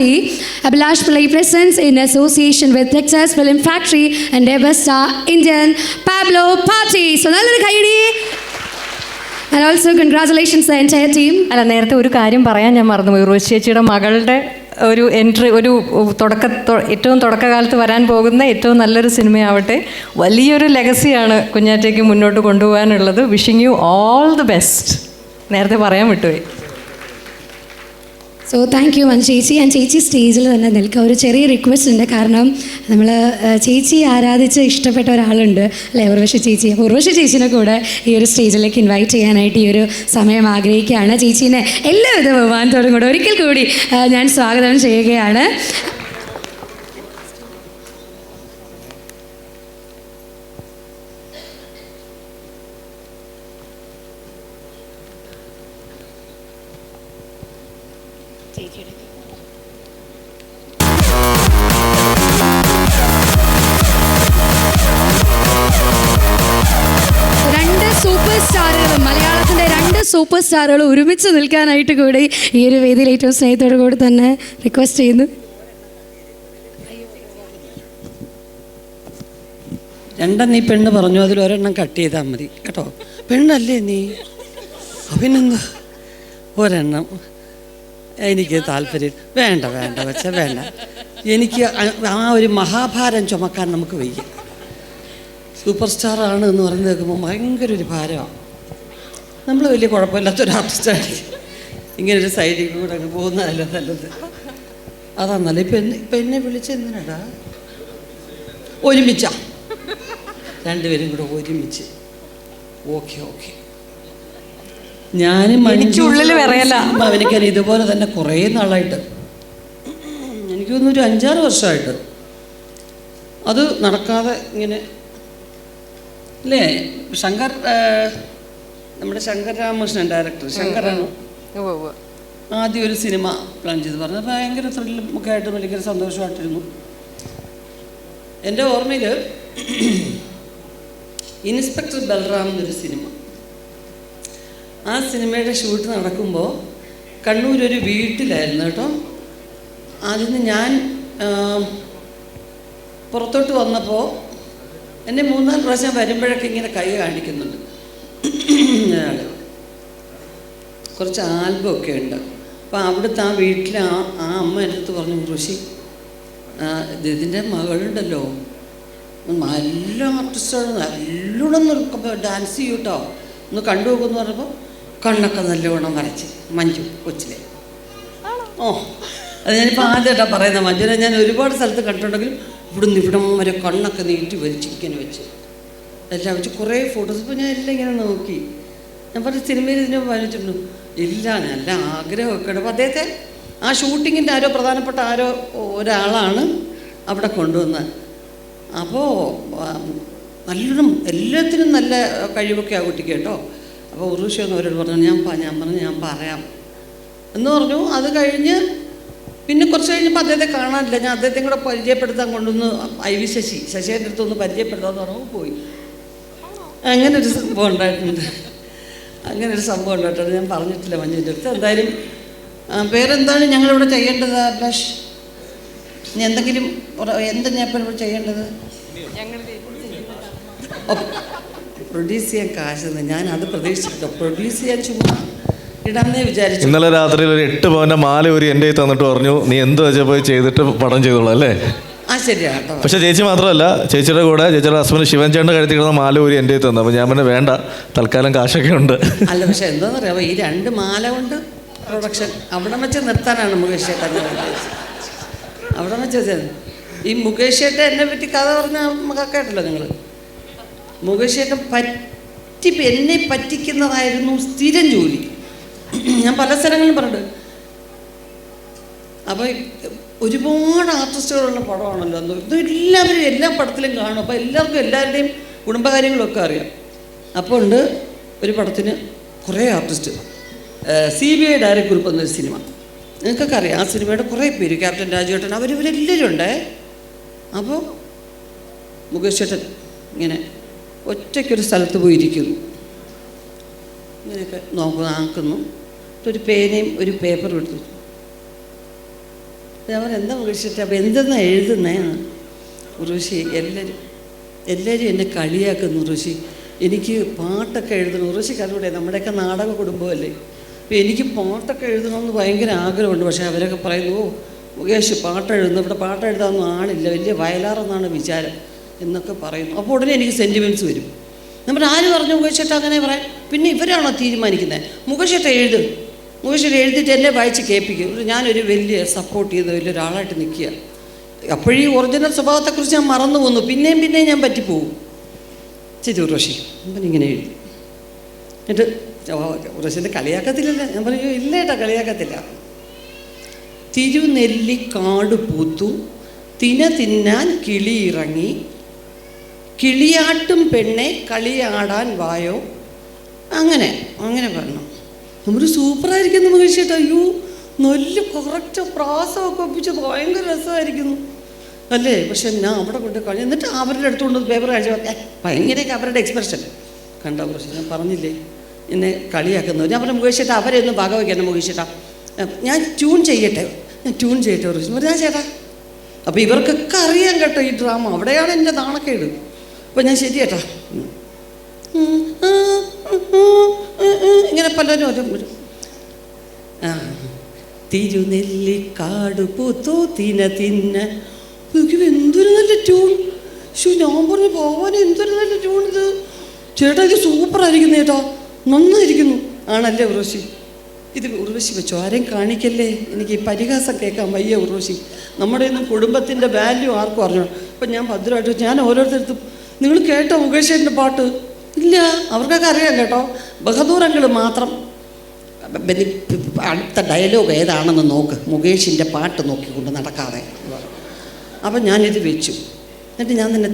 Abhilash Pillai presents in association with Texas Film Factory and Everstar Indian Pablo Party. So, nallൊരു കൈയടി. And also congratulations to the entire team. അല്ല, നേരത്തെ ഒരു കാര്യം പറയാൻ ഞാൻ മറന്നുപോയി. ഉർവശി ചേച്ചിയുടെ മകളുടെ ഒരു എൻട്രി, ഒരു ഏറ്റവും തുടക്കകാലത്ത് വരാൻ പോകുന്ന ഏറ്റവും നല്ലൊരു സിനിമയാവട്ടെ. വലിയൊരു ലെഗസിയാണ് കുഞ്ഞാറ്റയ്ക്ക് മുന്നോട്ട് കൊണ്ടുപോകാനുള്ളത്. Wishing you all the best. നേരത്തെ പറയാൻ വിട്ടുപോയി. സോ താങ്ക് യു ചേച്ചി. ഞാൻ ചേച്ചി സ്റ്റേജിൽ തന്നെ നിൽക്കുക. ഒരു ചെറിയ റിക്വസ്റ്റ് ഉണ്ട്. കാരണം നമ്മൾ ചേച്ചി ആരാധിച്ച് ഇഷ്ടപ്പെട്ട ഒരാളുണ്ട് അല്ലേ, ഉർവശി ചേച്ചി. അപ്പോൾ ഉർവശി ചേച്ചീനെ കൂടെ ഈ ഒരു സ്റ്റേജിലേക്ക് ഇൻവൈറ്റ് ചെയ്യാനായിട്ട് ഈ ഒരു സമയം ആഗ്രഹിക്കുകയാണ്. ചേച്ചീനെ എല്ലാവിധ ബഹുമാനത്തോടും കൂടെ ഒരിക്കൽ കൂടി ഞാൻ സ്വാഗതം ചെയ്യുകയാണ്. മലയാളത്തിൻ്റെ രണ്ട് സൂപ്പർ സ്റ്റാറുകൾ ഒരുമിച്ച് നിൽക്കാനായിട്ട് കൂടി ഈ ഒരു വേദിയിൽ ഏറ്റവും സ്നേഹത്തോടു കൂടി തന്നെ റിക്വസ്റ്റ് ചെയ്യുന്നു. രണ്ടെണ്ണം നീ പെണ്ണ് പറഞ്ഞു, അതിൽ ഒരെണ്ണം കട്ട് ചെയ്താൽ മതി കേട്ടോ. പെണ്ണല്ലേ നീ, അഭിനന്ദ. ഒരെണ്ണം എനിക്ക് താല്പര്യം വേണ്ട വെച്ചാൽ വേണ്ട. എനിക്ക് ആ ഒരു മഹാഭാരം ചുമക്കാൻ നമുക്ക് വയ്യ. സൂപ്പർ സ്റ്റാറാണ് എന്ന് പറഞ്ഞ് കേൾക്കുമ്പോൾ ഭയങ്കര ഒരു ഭാരമാണ്. നമ്മൾ വലിയ കുഴപ്പമില്ലാത്തൊരു ആർട്ടിസ്റ്റാണ്. ഇങ്ങനൊരു സൈഡിൽ കൂടെ അങ്ങ് പോകുന്നതല്ല നല്ലത്. അതാന്നല്ല. ഇപ്പം എന്നെ വിളിച്ചെന്തിനാടാ? ഒരുമിച്ചാ രണ്ടുപേരും കൂടെ ഒരുമിച്ച്. ഓക്കെ. ഞാനും ഉള്ളിൽ വിറയല. അവനിക്കാൻ ഇതുപോലെ തന്നെ കുറേ നാളായിട്ട്, എനിക്ക് തോന്നുന്നു ഒരു 5-6 വർഷമായിട്ട് അത് നടക്കാതെ ഇങ്ങനെ അല്ലേ. ശങ്കർ, നമ്മുടെ ശങ്കർ രാമകൃഷ്ണൻ ഡയറക്ടർ ശങ്കറാണ് ആദ്യം ഒരു സിനിമ പ്ലാൻ ചെയ്ത് പറഞ്ഞത്. ഭയങ്കര ത്രില്ലും ഒക്കെ ആയിട്ട് ഭയങ്കര സന്തോഷമായിട്ടിരുന്നു. എൻ്റെ ഓർമ്മയിൽ ഇൻസ്പെക്ടർ ബൽറാം എന്നൊരു സിനിമ, ആ സിനിമയുടെ ഷൂട്ട് നടക്കുമ്പോൾ കണ്ണൂരൊരു വീട്ടിലായിരുന്നു കേട്ടോ. അതിന് ഞാൻ പുറത്തോട്ട് വന്നപ്പോൾ എന്നെ 3-4 പ്രാവശ്യം വരുമ്പോഴൊക്കെ ഇങ്ങനെ കൈ കാണിക്കുന്നുണ്ട് ഒരാൾ. കുറച്ച് ആൽബമൊക്കെ ഉണ്ട്. അപ്പോൾ അവിടുത്തെ ആ വീട്ടിൽ ആ അമ്മ എൻ്റെ അടുത്ത് പറഞ്ഞു, ഋഷി ഇതിൻ്റെ മകളുണ്ടല്ലോ, നല്ല ആർട്ടിസ്റ്റാണ്, നല്ലോണം ഡാൻസ് ചെയ്യും കേട്ടോ, ഒന്ന് കണ്ടു നോക്കുമെന്ന് പറഞ്ഞപ്പോൾ കണ്ണൊക്കെ നല്ലവണ്ണം വരച്ച് മഞ്ജു കൊച്ചിലെ. അത് ഞാനിപ്പോൾ ആദ്യമായിട്ടാണ് പറയുന്നത്. മഞ്ജുനെ ഞാൻ ഒരുപാട് സ്ഥലത്ത് കണ്ടിട്ടുണ്ടെങ്കിലും ഇവിടം വരെ കണ്ണൊക്കെ നീട്ടി വലിച്ചിരിക്കാൻ വെച്ച് എല്ലാം വെച്ച് കുറേ ഫോട്ടോസ്. ഇപ്പോൾ ഞാൻ എല്ലാം ഇങ്ങനെ നോക്കി. ഞാൻ പറഞ്ഞ സിനിമയിൽ ഇതിനെ വരച്ചിട്ടുണ്ട്. ഇല്ല, നല്ല ആഗ്രഹമൊക്കെ ഉണ്ട്. അപ്പോൾ അദ്ദേഹത്തെ ആ ഷൂട്ടിങ്ങിൻ്റെ പ്രധാനപ്പെട്ട ഒരാളാണ് അവിടെ കൊണ്ടുവന്നത്. അപ്പോൾ നല്ലോണം എല്ലാത്തിനും നല്ല കഴിവൊക്കെ ആ കുട്ടിക്ക് കേട്ടോ. അപ്പോൾ ഉർവശി ഒന്ന് അവരോട് പറഞ്ഞു, ഞാൻ പറയാം എന്ന് പറഞ്ഞു. അത് കഴിഞ്ഞ് പിന്നെ കുറച്ച് കഴിഞ്ഞപ്പോൾ അദ്ദേഹത്തെ കാണാനില്ല. ഞാൻ അദ്ദേഹത്തെ കൂടെ പരിചയപ്പെടുത്താൻ കൊണ്ടുവന്ന് IV ശശിയുടെ അടുത്തൊന്ന് പരിചയപ്പെടുത്താമെന്ന് പറഞ്ഞു പോയി. അങ്ങനൊരു സംഭവം ഉണ്ടായിട്ടുണ്ട്. ഞാൻ പറഞ്ഞിട്ടില്ല മഞ്ജുവിൻ്റെ അടുത്ത്. എന്തായാലും വേറെന്താണ് ഞങ്ങളിവിടെ ചെയ്യേണ്ടത് അഭിലാഷ്? ഇനി എന്തെങ്കിലും എന്താ ഞാൻ ഇപ്പോൾ ഇവിടെ ചെയ്യേണ്ടത്? പ്രൊഡ്യൂസ് ചെയ്യാൻ കാശെന്ന് ഞാൻ അത് പ്രതീക്ഷിച്ചിട്ടോ. പ്രൊഡ്യൂസ് ചെയ്യാൻ ചുമ്മാ ഇടാന്നേ വിചാരിച്ചു. ഇന്നലെ രാത്രി ഒരു 8 പവൻ്റെ മാല ഒരു എൻ്റെ തന്നിട്ട് പറഞ്ഞു, നീ എന്ത് വെച്ചാൽ പോയി ചെയ്തിട്ട് പടം ചെയ്തോളൂ അല്ലേ? ആ ശരിയാ കേട്ടോ. പക്ഷേ ചേച്ചി മാത്രമല്ല, ചേച്ചിയുടെ കൂടെ ചേച്ചിയുടെ ഹസ്ബൻഡ് ശിവൻ ചേട്ടൻ്റെ കഴുത്തിൽ കിടന്ന മാല ഒരു എൻ്റെ തന്നു. അപ്പോൾ ഞാൻ പിന്നെ വേണ്ട, തൽക്കാലം കാശൊക്കെ ഉണ്ട്. അല്ല, പക്ഷെ എന്താണെന്നറിയാമോ, ഈ 2 മാല കൊണ്ട് പ്രൊഡക്ഷൻ അവിടെ വെച്ച് നിർത്താനാണ് മുകേഷ് ചേട്ടൻ. അവിടെ വെച്ച് ഈ മുകേഷ് ചേട്ടൻ എന്നെ പറ്റി കഥ പറഞ്ഞ കേട്ടല്ലോ നിങ്ങൾ. മുകേഷ് ചേട്ടൻ എന്നെ പറ്റിക്കുന്നതായിരുന്നു സ്ഥിരം ജോലി. ഞാൻ പല സ്ഥലങ്ങളിലും പറഞ്ഞിട്ടുണ്ട്. അപ്പോൾ ഒരുപാട് ആർട്ടിസ്റ്റുകളുള്ള പടമാണല്ലോ അന്ന്. ഇത് എല്ലാവരും എല്ലാ പടത്തിലും കാണും. അപ്പോൾ എല്ലാവർക്കും എല്ലാവരുടെയും കുടുംബകാര്യങ്ങളൊക്കെ അറിയാം. അപ്പോൾ ഉണ്ട് ഒരു പടത്തിന് കുറേ ആർട്ടിസ്റ്റ്. CBI ഡയറക്ടർക്കുറിപ്പ് എന്നൊരു സിനിമ, നിങ്ങൾക്കൊക്കെ അറിയാം. ആ സിനിമയുടെ കുറേ പേര്, ക്യാപ്റ്റൻ രാജുവേട്ടൻ, അവരെല്ലാവരും ഉണ്ട്. അപ്പോൾ മുകേഷ് ചേട്ടൻ ഇങ്ങനെ ഒറ്റയ്ക്കൊരു സ്ഥലത്ത് പോയിരിക്കുന്നു. ഇങ്ങനെയൊക്കെ ആക്കുന്നു. ഒരു പേനയും ഒരു പേപ്പറും എടുത്തു. ഞാൻ പറഞ്ഞു എന്താ മുകേഷിട്ട് അപ്പോൾ എന്തെന്നാ എഴുതുന്നേന്ന്. ഉർവശി എല്ലാവരും എന്നെ കളിയാക്കുന്നു. ഉർവശി എനിക്ക് പാട്ടൊക്കെ എഴുതണം. ഉർവശിക്ക് അറിയൂടെ നമ്മുടെയൊക്കെ നാടക കുടുംബമല്ലേ, അപ്പോൾ എനിക്ക് പാട്ടൊക്കെ എഴുതണമെന്ന് ഭയങ്കര ആഗ്രഹമുണ്ട്. പക്ഷേ അവരൊക്കെ പറയുന്നു ഓ മുകേഷ് പാട്ട് എഴുതുന്നു, ഇവിടെ പാട്ട് എഴുതാനൊന്നും ആളില്ല, വലിയ വയലാറെന്നാണ് വിചാരം എന്നൊക്കെ പറയുന്നു. അപ്പോൾ ഉടനെ എനിക്ക് സെൻറ്റിമെൻറ്റ്സ് വരും. നമ്മൾ ആര് പറഞ്ഞു മുകേഷേട്ട അങ്ങനെ പറയാം? പിന്നെ ഇവരാണോ തീരുമാനിക്കുന്നത്? മുകേഷേട്ട എഴുതിയിട്ട് എന്നെ വായിച്ച് കേൾപ്പിക്കും. ഞാനൊരു വലിയ സപ്പോർട്ട് ചെയ്ത് വലിയൊരാളായിട്ട് നിൽക്കുക. അപ്പോഴീ ഒറിജിനൽ സ്വഭാവത്തെക്കുറിച്ച് ഞാൻ മറന്നു പോന്നു. പിന്നെയും ഞാൻ പറ്റിപ്പോവും. ചേച്ചി ഉർവശി അപ്പം ഇങ്ങനെ എഴുതി. എന്നിട്ട് ഉർവശിൻ്റെ കളിയാക്കത്തില്ലല്ലോ. ഞാൻ പറയൂ ഇല്ല ഏട്ടാ കളിയാക്കത്തില്ല. തിരുനെല്ലിക്കാട് പൂത്തു തിന്നാൻ കിളി ഇറങ്ങി, കിളിയാട്ടും പെണ്ണെ കളിയാടാൻ വായോ. അങ്ങനെ പറഞ്ഞു. നമ്മൾ സൂപ്പറായിരിക്കുന്നു മുകേഷേട്ടാ. അയ്യോ നല്ല കറക്റ്റ് പ്രാസമൊക്കെ ഒപ്പിച്ച് ഭയങ്കര രസമായിരിക്കുന്നു അല്ലേ. പക്ഷെ ഞാൻ അവിടെ കൊണ്ട് കളി എന്നിട്ട് അവരുടെ അടുത്തുകൊണ്ട് പേപ്പർ കാഴ്ച ഭയങ്കരമൊക്കെ അവരുടെ എക്സ്പ്രഷൻ കണ്ടോ. പക്ഷേ ഞാൻ പറഞ്ഞില്ലേ എന്നെ കളിയാക്കുന്നു. ഞാൻ പറഞ്ഞു മുകേഷേട്ടാ അവരെ ഒന്ന് ഭാഗവയ്ക്കണം മുകേഷേട്ടാ, ഞാൻ ട്യൂൺ ചെയ്യട്ടെ പറഞ്ഞു. ഞാൻ ചേട്ടാ അപ്പോൾ ഇവർക്കൊക്കെ അറിയാൻ കേട്ടോ ഈ ഡ്രാമ. അവിടെയാണ് എൻ്റെ നാണക്കേട്. അപ്പോൾ ഞാൻ ശരി ചേട്ടാ ഇങ്ങനെ പലരും വരും. തിരുനെല്ലിക്കാട് പൂത്തു തിന്ന എന്തൊരു നല്ല ട്യൂൺ. ഞാൻ പറഞ്ഞു പോവാൻ എന്തൊരു നല്ല ട്യൂൺ ഇത്. ചേട്ടാ ഇത് സൂപ്പറായിരിക്കുന്നു ചേട്ടാ, നന്നായിരിക്കുന്നു. ആണല്ലേ ഉർവശി? ഇത് ഉർവശി വെച്ചോ, ആരെയും കാണിക്കല്ലേ. എനിക്ക് ഈ പരിഹാസം കേൾക്കാൻ വയ്യ ഉർവശി. നമ്മുടെ ഒന്നും കുടുംബത്തിൻ്റെ വാല്യൂ ആർക്കും അറിഞ്ഞോ. അപ്പം ഞാൻ ഭദ്രമായിട്ട് ഞാൻ ഓരോരുത്തർക്കും നിങ്ങൾ കേട്ടോ മുകേഷേട്ടൻ്റെ പാട്ട്? ഇല്ല, അവർക്കൊക്കെ അറിയാം കേട്ടോ. ബഹദൂർ അങ്കിൾ മാത്രം അടുത്ത ഡയലോഗ് ഏതാണെന്ന് നോക്ക്, മുകേഷിൻ്റെ പാട്ട് നോക്കിക്കൊണ്ട് നടക്കാതെ. അപ്പം ഞാനിത് വെച്ചു. എന്നിട്ട് ഞാൻ തന്നെ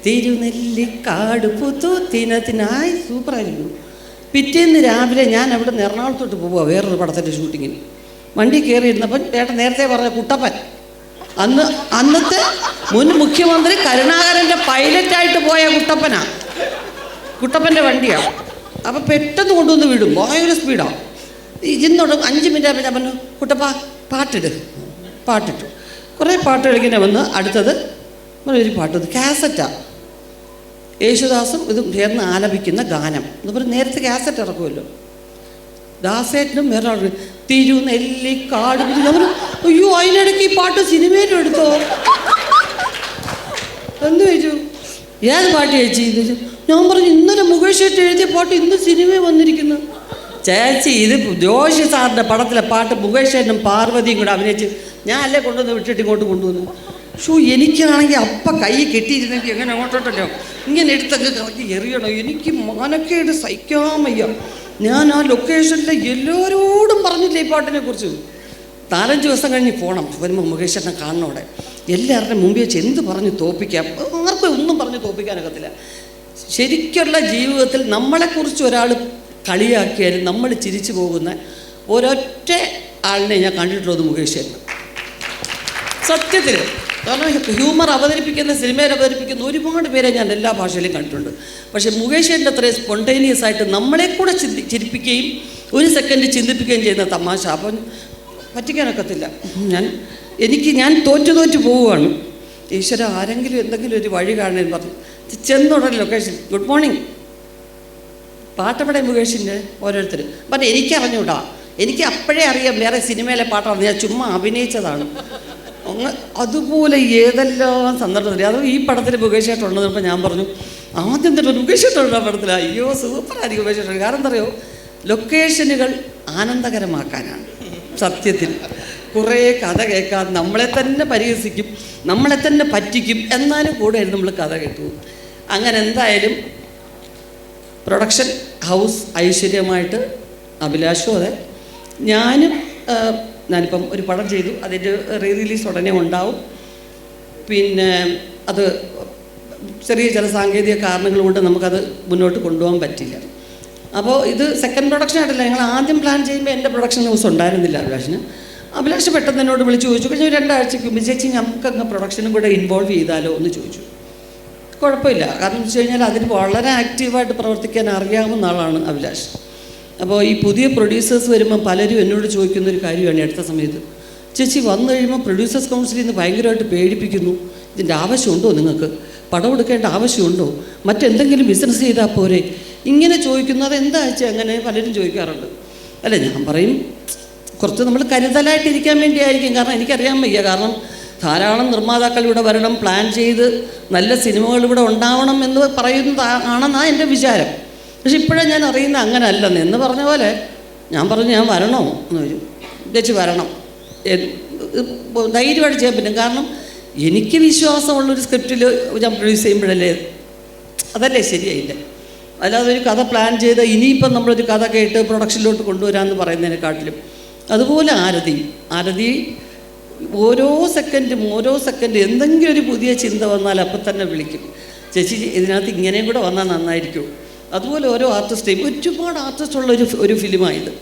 തിരുനെല്ലിക്കാട് പൂത്തു തിന്നായി സൂപ്പറായിരുന്നു. പിറ്റേന്ന് രാവിലെ ഞാൻ അവിടെ നിന്ന് എറണാകുളത്തോട്ട് പോവുക വേറൊരു പടത്തിൻ്റെ ഷൂട്ടിങ്ങിന്. വണ്ടി കയറിയിരുന്നപ്പം ചേട്ടൻ നേരത്തെ പറഞ്ഞ കുട്ടപ്പൻ, അന്നത്തെ മുൻ മുഖ്യമന്ത്രി കരുണാകരൻ്റെ പൈലറ്റായിട്ട് പോയ കുട്ടപ്പൻ്റെ വണ്ടിയാണ്. അപ്പം പെട്ടെന്ന് കൊണ്ടുവന്ന് വിടും, ഭയങ്കര സ്പീഡാണ്. ഇതിനോട് 5 മിനിറ്റ് ആകുമ്പോൾ ഞാൻ പറഞ്ഞു കുട്ടപ്പ പാട്ടിട്ടു. കുറേ പാട്ടുകൾ ഇങ്ങനെ വന്ന് അടുത്തത് ഒരു പാട്ട് കാസറ്റാണ്. യേശുദാസും ഇതും ചേർന്ന് ആലപിക്കുന്ന ഗാനം എന്ന് പറഞ്ഞ് നേരത്തെ കാസറ്റ് ഇറക്കുമല്ലോ. ദാസേട്ടനും വേറെ തിരുനെല്ലിക്കാട്. നമ്മൾ അയ്യോ അതിനിടയ്ക്ക് ഈ പാട്ട് സിനിമയിലും എടുത്തോ എന്ന് ചോദിച്ചു. ഏത് പാട്ട് ചേച്ചി ഇത്? ഞാൻ പറഞ്ഞു ഇന്നലെ മുകേഷേട്ടൻ എഴുതിയ പാട്ട് ഇന്ന് സിനിമയിൽ വന്നിരിക്കുന്നു. ചേച്ചി ഇത് ജോഷി സാറിൻ്റെ പടത്തിലെ പാട്ട് മുകേഷേട്ടനും പാർവതിയും കൂടെ അഭിനയിച്ച് ഞാൻ അല്ലേ കൊണ്ടുവന്ന് വിട്ടിട്ട് ഇങ്ങോട്ട് കൊണ്ടുവന്നു. എനിക്കാണെങ്കിൽ അപ്പം കൈ കെട്ടിയിരുന്നെങ്കിൽ എങ്ങനെ അങ്ങോട്ടോട്ടല്ലോ ഇങ്ങനെ എടുത്തൊക്കെ കറക്കി എറിയണോ. എനിക്ക് മാനക്കേട് സഹിക്കാൻ വയ്യ. ഞാൻ ആ ലൊക്കേഷനിലെ എല്ലാവരോടും പറഞ്ഞില്ലേ ഈ പാട്ടിനെ കുറിച്ച്. 4-5 ദിവസം കഴിഞ്ഞ് പോകണം, വരുമ്പോൾ മുകേഷേട്ടനെ കാണണോടെ. എല്ലാവരുടെയും മുമ്പിൽ വെച്ച് എന്ത് പറഞ്ഞ് തോൽപ്പിക്കാം? ആർക്കും ഒന്നും പറഞ്ഞ് തോൽപ്പിക്കാനൊക്കത്തില്ല. ശരിക്കുള്ള ജീവിതത്തിൽ നമ്മളെക്കുറിച്ച് ഒരാൾ കളിയാക്കിയാലും നമ്മൾ ചിരിച്ചു പോകുന്ന ഒരൊറ്റ ആളിനെ ഞാൻ കണ്ടിട്ടുള്ളത് മുകേഷേട്ടൻ. സത്യത്തിൽ കാരണം ഹ്യൂമർ അവതരിപ്പിക്കുന്ന സിനിമയിൽ അവതരിപ്പിക്കുന്ന ഒരുപാട് പേരെ ഞാൻ എല്ലാ ഭാഷയിലും കണ്ടിട്ടുണ്ട്. പക്ഷേ മുകേഷേട്ടൻ്റെ അത്രയും സ്പോണ്ടേനിയസ് ആയിട്ട് നമ്മളെ കൂടെ ചിരിപ്പിക്കുകയും ഒരു സെക്കൻഡ് ചിന്തിപ്പിക്കുകയും ചെയ്യുന്ന തമാശ അപ്പം പറ്റിക്കാനൊക്കത്തില്ല. ഞാൻ തോറ്റു പോവുകയാണ്. ഈശ്വര ആരെങ്കിലും എന്തെങ്കിലും ഒരു വഴി കാണണമെന്ന് പറഞ്ഞു ചെന്നുടനെ ലൊക്കേഷൻ ഗുഡ് മോർണിംഗ് പാട്ടവിടെ മുകേഷിൻ്റെ ഓരോരുത്തർ പറഞ്ഞു എനിക്കറിഞ്ഞൂടാ, എനിക്ക് അപ്പോഴേ അറിയാം വേറെ സിനിമയിലെ പാട്ടാണ്, ഞാൻ ചുമ്മാ അഭിനയിച്ചതാണ്. അതുപോലെ ഏതെല്ലാം സന്ദർഭത്തിൽ അത് ഈ പടത്തിൽ മുകേഷേട്ടുണ്ടെന്നപ്പോൾ ഞാൻ പറഞ്ഞു ആദ്യം തന്നെ മുകേഷേട്ടുള്ള പടത്തിൽ അയ്യോ സൂപ്പറായിരിക്കും മുകേഷേട്ടൻ. കാരണം എന്താ പറയുക, ലൊക്കേഷനുകൾ ആനന്ദകരമാക്കാനാണ്. സത്യത്തിൽ കുറേ കഥ കേൾക്കാൻ നമ്മളെ തന്നെ പരിഹസിക്കും, നമ്മളെ തന്നെ പറ്റിക്കും, എന്നാലും കൂടെ നമ്മൾ കഥ കേട്ടു. അങ്ങനെ എന്തായാലും പ്രൊഡക്ഷൻ ഹൗസ് ഐശ്വര്യമായിട്ട് അഭിലാഷും അതെ ഞാനിപ്പം ഒരു പടം ചെയ്തു, അതിൻ്റെ റീ റിലീസ് ഉടനെ ഉണ്ടാവും. പിന്നെ അത് ചെറിയ ചില സാങ്കേതിക കാരണങ്ങൾ കൊണ്ട് നമുക്കത് മുന്നോട്ട് കൊണ്ടുപോകാൻ പറ്റില്ല. അപ്പോൾ ഇത് സെക്കൻഡ് പ്രൊഡക്ഷൻ ആയിട്ടല്ല, ഞങ്ങൾ ആദ്യം പ്ലാൻ ചെയ്യുമ്പോൾ എൻ്റെ പ്രൊഡക്ഷൻ ഹൗസ് ഉണ്ടായിരുന്നില്ല അഭിലാഷ് പെട്ടെന്ന് എന്നോട് വിളിച്ച് ചോദിച്ചു, കഴിഞ്ഞ 2 ആഴ്ചയ്ക്ക് മുമ്പ് ചേച്ചി നമുക്കങ്ങ് പ്രൊഡക്ഷനും കൂടെ ഇൻവോൾവ് ചെയ്താലോ എന്ന് ചോദിച്ചു. കുഴപ്പമില്ല, കാരണം എന്ന് വെച്ച് കഴിഞ്ഞാൽ അതിന് വളരെ ആക്റ്റീവായിട്ട് പ്രവർത്തിക്കാൻ അറിയാവുന്ന ആളാണ് അഭിലാഷ്. അപ്പോൾ ഈ പുതിയ പ്രൊഡ്യൂസേഴ്സ് വരുമ്പോൾ പലരും എന്നോട് ചോദിക്കുന്നൊരു കാര്യമാണ് അടുത്ത സമയത്ത്, ചേച്ചി വന്നു കഴിയുമ്പോൾ പ്രൊഡ്യൂസേഴ്സ് കൗൺസിലിൽ നിന്ന് ഭയങ്കരമായിട്ട് പേടിപ്പിക്കുന്നു. ഇതിൻ്റെ ആവശ്യമുണ്ടോ നിങ്ങൾക്ക്? പടം എടുക്കേണ്ട ആവശ്യമുണ്ടോ? മറ്റെന്തെങ്കിലും ബിസിനസ് ചെയ്താൽ പോരെ? ഇങ്ങനെ ചോദിക്കുന്നത് എന്താ വെച്ചാൽ അങ്ങനെ പലരും ചോദിക്കാറുണ്ട്. അല്ല, ഞാൻ പറയും കുറച്ച് നമ്മൾ കരുതലായിട്ടിരിക്കാൻ വേണ്ടിയായിരിക്കും. കാരണം എനിക്കറിയാൻ വയ്യ. കാരണം ധാരാളം നിർമ്മാതാക്കൾ ഇവിടെ വരണം, പ്ലാൻ ചെയ്ത് നല്ല സിനിമകൾ ഇവിടെ ഉണ്ടാവണം എന്ന് പറയുന്നതാണെന്നാണ് എൻ്റെ വിചാരം. പക്ഷെ ഇപ്പോഴാണ് ഞാൻ അറിയുന്നത് അങ്ങനെ അല്ലെന്ന്. എന്ന് പറഞ്ഞ പോലെ ഞാൻ പറഞ്ഞു, ഞാൻ വരണോ എന്ന് ചോദിച്ചു. ചേച്ചി വരണം, ധൈര്യമായിട്ട് ചെയ്യാൻ പറ്റും. കാരണം എനിക്ക് വിശ്വാസമുള്ളൊരു സ്ക്രിപ്റ്റിൽ ഞാൻ പ്രൊഡ്യൂസ് ചെയ്യുമ്പോഴല്ലേ അതല്ലേ ശരിയായില്ല. അല്ലാതെ ഒരു കഥ പ്ലാൻ ചെയ്ത് ഇനിയിപ്പം നമ്മളൊരു കഥ കേട്ട് പ്രൊഡക്ഷനിലോട്ട് കൊണ്ടുവരാമെന്ന് പറയുന്നതിനെക്കാട്ടിലും. അതുപോലെ ആരതി ഓരോ സെക്കൻഡ് എന്തെങ്കിലും ഒരു പുതിയ ചിന്ത വന്നാൽ അപ്പം തന്നെ വിളിക്കും, ചേച്ചി ഇതിനകത്ത് ഇങ്ങനെയും കൂടെ വന്നാൽ നന്നായിരിക്കും. അതുപോലെ ഓരോ ആർട്ടിസ്റ്റേയും ഒരുപാട് ആർട്ടിസ്റ്റുള്ള ഒരു ഫിലിമായത്.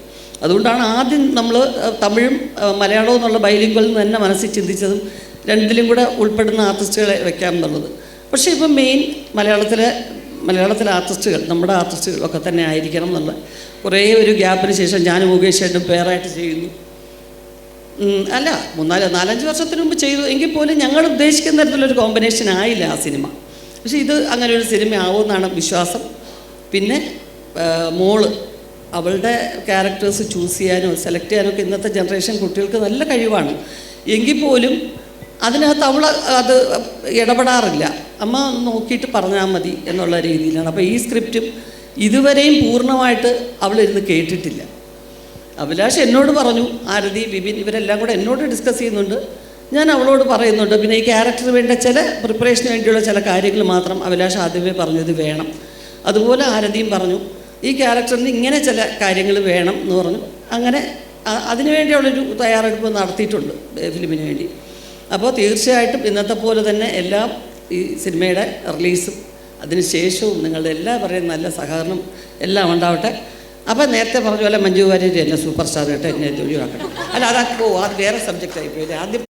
അതുകൊണ്ടാണ് ആദ്യം നമ്മൾ തമിഴും മലയാളവും എന്നുള്ള ബൈലിംഗ്വൽ നിന്ന് തന്നെ മനസ്സിൽ ചിന്തിച്ചതും രണ്ടിലും കൂടെ ഉൾപ്പെടുന്ന ആർട്ടിസ്റ്റുകളെ വെക്കാമെന്നുള്ളത്. പക്ഷേ ഇപ്പം മെയിൻ മലയാളത്തിലെ ആർട്ടിസ്റ്റുകൾ നമ്മുടെ ആർട്ടിസ്റ്റുകളൊക്കെ തന്നെ ആയിരിക്കണം എന്നുള്ള കുറേ ഒരു ഗ്യാപ്പിന് ശേഷം ഞാൻ മുകേഷ് ഏട്ടനും പേരായിട്ട് ചെയ്യുന്നു. അല്ല, 4-5 വർഷത്തിന് മുമ്പ് ചെയ്തു എങ്കിൽ പോലും ഞങ്ങൾ ഉദ്ദേശിക്കുന്ന തരത്തിലൊരു കോമ്പിനേഷൻ ആയില്ല ആ സിനിമ. പക്ഷേ ഇത് അങ്ങനെ ഒരു സിനിമ ആവുമെന്നാണ് വിശ്വാസം. പിന്നെ മോള് അവളുടെ ക്യാരക്ടേഴ്സ് ചൂസ് ചെയ്യാനോ സെലക്ട് ചെയ്യാനോ ഒക്കെ ഇന്നത്തെ ജനറേഷൻ കുട്ടികൾക്ക് നല്ല കഴിവാണ്. എങ്കിൽ പോലും അതിനകത്ത് അവൾ അത് ഇടപെടാറില്ല. അമ്മ നോക്കിയിട്ട് പറഞ്ഞാൽ മതി എന്നുള്ള രീതിയിലാണ്. അപ്പോൾ ഈ സ്ക്രിപ്റ്റും ഇതുവരെയും പൂർണ്ണമായിട്ട് അവളിരുന്ന് കേട്ടിട്ടില്ല. അഭിലാഷ് എന്നോട് പറഞ്ഞു, ആരതി, ബിബിൻ ഇവരെല്ലാം കൂടെ എന്നോട് ഡിസ്കസ് ചെയ്യുന്നുണ്ട്, ഞാൻ അവളോട് പറയുന്നുണ്ട്. പിന്നെ ഈ ക്യാരക്ടറിന് വേണ്ട ചില പ്രിപ്പറേഷന് വേണ്ടിയുള്ള ചില കാര്യങ്ങൾ മാത്രം അഭിലാഷ് ആദ്യമേ പറഞ്ഞു ഇത് വേണം. അതുപോലെ ആരതിയും പറഞ്ഞു ഈ ക്യാരക്ടറിന് ഇങ്ങനെ ചില കാര്യങ്ങൾ വേണം എന്ന് പറഞ്ഞു. അങ്ങനെ അതിനുവേണ്ടിയുള്ളൊരു തയ്യാറെടുപ്പ് നടത്തിയിട്ടുണ്ട് ഫിലിമിന് വേണ്ടി. അപ്പോൾ തീർച്ചയായിട്ടും ഇന്നത്തെ പോലെ തന്നെ എല്ലാം ഈ സിനിമയുടെ റിലീസും അതിനുശേഷവും നിങ്ങളുടെ എല്ലാവരുടെയും നല്ല സഹകരണം എല്ലാം ഉണ്ടാവട്ടെ. അപ്പോൾ നേരത്തെ പറഞ്ഞ പോലെ മഞ്ജു വാര്യർ എന്നെ സൂപ്പർ സ്റ്റാർ കേട്ടോ എന്നെ ഒഴിവാക്കണം. അല്ല, അത് വേറെ സബ്ജക്റ്റ് ആയിപ്പോയില്ലേ. ആദ്യം